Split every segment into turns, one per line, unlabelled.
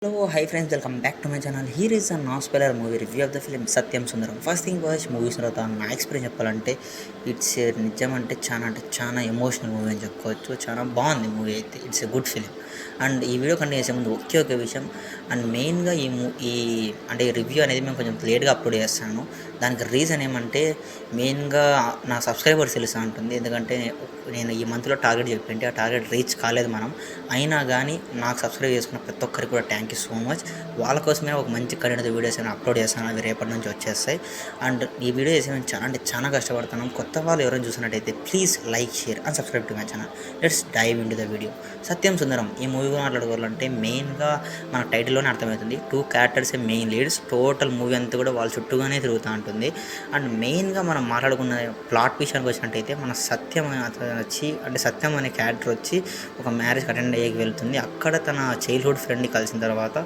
Hello, hi friends, welcome back to my channel. Here is a non-spoiler movie review of the film Satyam Sundaram. First thing was movies తర్వాత నా experience చెప్పాలంటే it's నిజం అంటే చాలా emotional movie అని చెప్పుకోవచ్చు. చాలా బాగుంది మూవీ అయితే. It's a good film. And ఈ వీడియో కంటిన్యూ చేసే ముందు ఒకే విషయం, అండ్ మెయిన్గా ఈ అంటే ఈ రివ్యూ అనేది మేము కొంచెం లేట్గా అప్లోడ్ చేస్తాను. దానికి రీజన్ ఏమంటే మెయిన్గా నా సబ్స్క్రైబర్స్ తెలుసా ఉంటుంది. ఎందుకంటే నేను ఈ మంత్లో టార్గెట్ చెప్పింటే ఆ టార్గెట్ రీచ్ కాలేదు మనం. అయినా కానీ నాకు సబ్స్క్రైబ్ చేసుకున్న ప్రతి ఒక్కరికి కూడా థ్యాంక్ యూ సో మచ్. వాళ్ళ కోసమే ఒక మంచి కంటెంట్ వీడియోస్ నేను అప్లోడ్ చేస్తాను. అవి రేపటి నుంచి వచ్చేస్తాయి. అండ్ ఈ వీడియో చేసి మేము చాలా కష్టపడుతున్నాం. కొత్త వాళ్ళు ఎవరైనా చూసినట్టయితే please like, share and subscribe to my channel. Let's dive in to the video. Satyam Sundaram ఈ మూవీ మాట్లాడుకోవాలంటే మెయిన్గా మన టైటిల్లోనే అర్థమవుతుంది. 2 characters main leads. Total movie అంతా కూడా వాళ్ళ చుట్టూగానే తిరుగుతూ ఉంటుంది. అండ్ మెయిన్గా మనం మాట్లాడుకున్న ప్లాట్ విషయానికి వచ్చినట్టయితే మన సత్యం సత్యం అనే క్యారెక్టర్ వచ్చి ఒక మ్యారేజ్ అటెండ్ అయ్యేకి వెళ్తుంది. అక్కడ తన చైల్డ్హుడ్ ఫ్రెండ్ని కలిసిన తర్వాత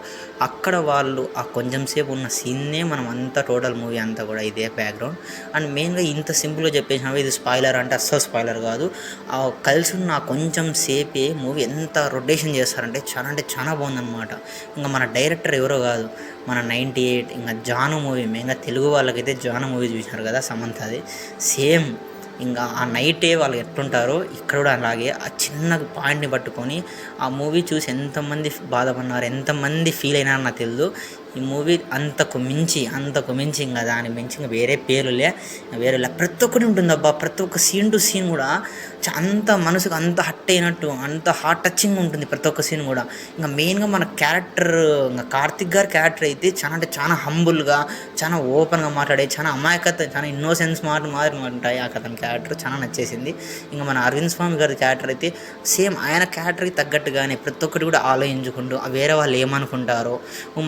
అక్కడ వాళ్ళు ఆ కొంచెం సేపు ఉన్న సీన్నే మనం అంతా టోటల్ మూవీ అంతా కూడా ఇదే బ్యాక్గ్రౌండ్. అండ్ మెయిన్గా ఇంత సింపుల్గా చెప్పేసినా ఇది స్పాయిలర్ అంటే అస్సలు స్పాయిలర్ కాదు. ఆ కలిసి ఉన్న కొంచెం సేపే మూవీ ఎంత రొటేషన్ చేస్తారంటే చాలా బాగుందన్నమాట. ఇంకా మన డైరెక్టర్ ఎవరో కాదు, మన 98 ఇంకా జాను మూవీ. మెయిన్గా తెలుగు వాళ్ళకైతే జాను మూవీ చూసినారు కదా సమంతది. సేమ్ ఇంకా ఆ నైటే వాళ్ళు ఎట్లుంటారో ఇక్కడ కూడా అలాగే ఆ చిన్న పాయింట్ని పట్టుకొని ఆ మూవీ చూసి ఎంతమంది బాధపడినారు, ఎంతమంది ఫీల్ అయినారో నాకు తెలియదు. ఈ మూవీ అంతకు మించి ఇంకా దాని మించి ఇంకా వేరే పేరులే ప్రతి ఒక్కటి ఉంటుంది అబ్బా. ప్రతి ఒక్క సీన్ టు సీన్ కూడా అంత మనసుకు అంత హట్ అయినట్టు, అంత హార్ట్ టచింగ్ ఉంటుంది ప్రతి ఒక్క సీన్ కూడా. ఇంకా మెయిన్గా మన క్యారెక్టర్ ఇంకా కార్తిక్ గారి క్యారెక్టర్ అయితే చాలా హంబుల్గా, చాలా ఓపెన్గా మాట్లాడే, చాలా అమాయకత, చాలా ఇన్నోసెన్స్ ఉంటాయి ఆ అతని క్యారెక్టర్. చాలా నచ్చేసింది. ఇంకా మన అరవింద్ స్వామి గారి క్యారెక్టర్ అయితే సేమ్ ఆయన క్యారెక్టర్కి తగ్గట్టుగానే ప్రతి ఒక్కటి కూడా ఆలోచించుకుంటూ వేరే వాళ్ళు ఏమనుకుంటారో,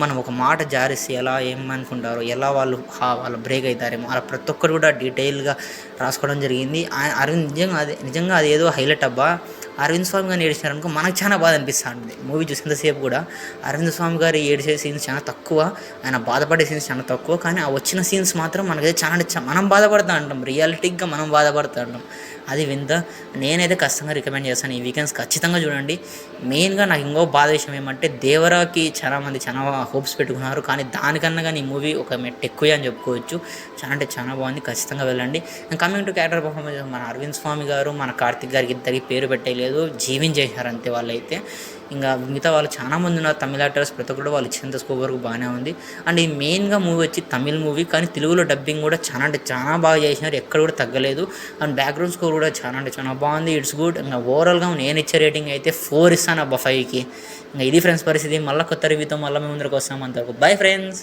మనం ఒక మాట జారిస్తే ఎలా ఏమనుకుంటారో, ఎలా వాళ్ళు బ్రేక్ అవుతారేమో అలా ప్రతి ఒక్కరు కూడా డీటెయిల్గా రాసుకోవడం జరిగింది. అరవింద్ నిజంగా అది ఏదో హైలైట్ అబ్బా. అరవింద్ స్వామి గారిని ఏడిచారనుకో మనకు చాలా బాధ అనిపిస్తుంది. మూవీ చూసేంతసేపు కూడా అరవింద్ స్వామి గారు ఏడిచే సీన్స్ చాలా తక్కువ, ఆయన బాధపడే సీన్స్ చాలా తక్కువ. కానీ ఆ వచ్చిన సీన్స్ మాత్రం మనకైతే మనం బాధపడుతూ ఉంటాం, రియాలిటిక్గా మనం బాధపడుతూ ఉంటాం. అది వింత. నేనైతే ఖచ్చితంగా రికమెండ్ చేస్తాను. ఈ వీకెండ్స్ ఖచ్చితంగా చూడండి. మెయిన్గా నాకు ఇంకో బాధ విషయం ఏమంటే దేవరాకి చాలామంది చాలా హోప్స్ పెట్టుకున్నారు, కానీ దానికన్నా కానీ ఈ మూవీ ఒక మెట్ ఎక్కువ అని చెప్పుకోవచ్చు. చాలా బాగుంది. ఖచ్చితంగా వెళ్ళండి. And coming to character performance, మన అరవింద్ స్వామి గారు మన కార్తిక్ గారికి ఇద్దరికి పేరు పెట్టలేదు, జీవించేశారు అంతే వాళ్ళైతే. ఇంకా మిగతా వాళ్ళు చాలామంది ఉన్నారు తమిళ యాక్టర్స్, ప్రతి ఒక్కరు వాళ్ళు ఇచ్చినంత స్కోప్ వరకు బాగానే ఉంది. అండ్ ఈ మెయిన్గా మూవీ వచ్చి తమిళ్ మూవీ, కానీ తెలుగులో డబ్బింగ్ కూడా చాలా బాగా చేసినారు, ఎక్కడ కూడా తగ్గలేదు. అండ్ బ్యాక్గ్రౌండ్ స్కోర్ కూడా చాలా బాగుంది. It's good. ఇంకా ఓవరాల్గా నేను ఇచ్చే రేటింగ్ అయితే 4 ఇస్తాను అబ్బా 5కి. ఇంకా ఇది ఫ్రెండ్స్ పరిస్థితి. మళ్ళీ కొత్త రివ్యూతో మళ్ళీ మేము ముందరకు వస్తాం. అంతవరకు బై ఫ్రెండ్స్.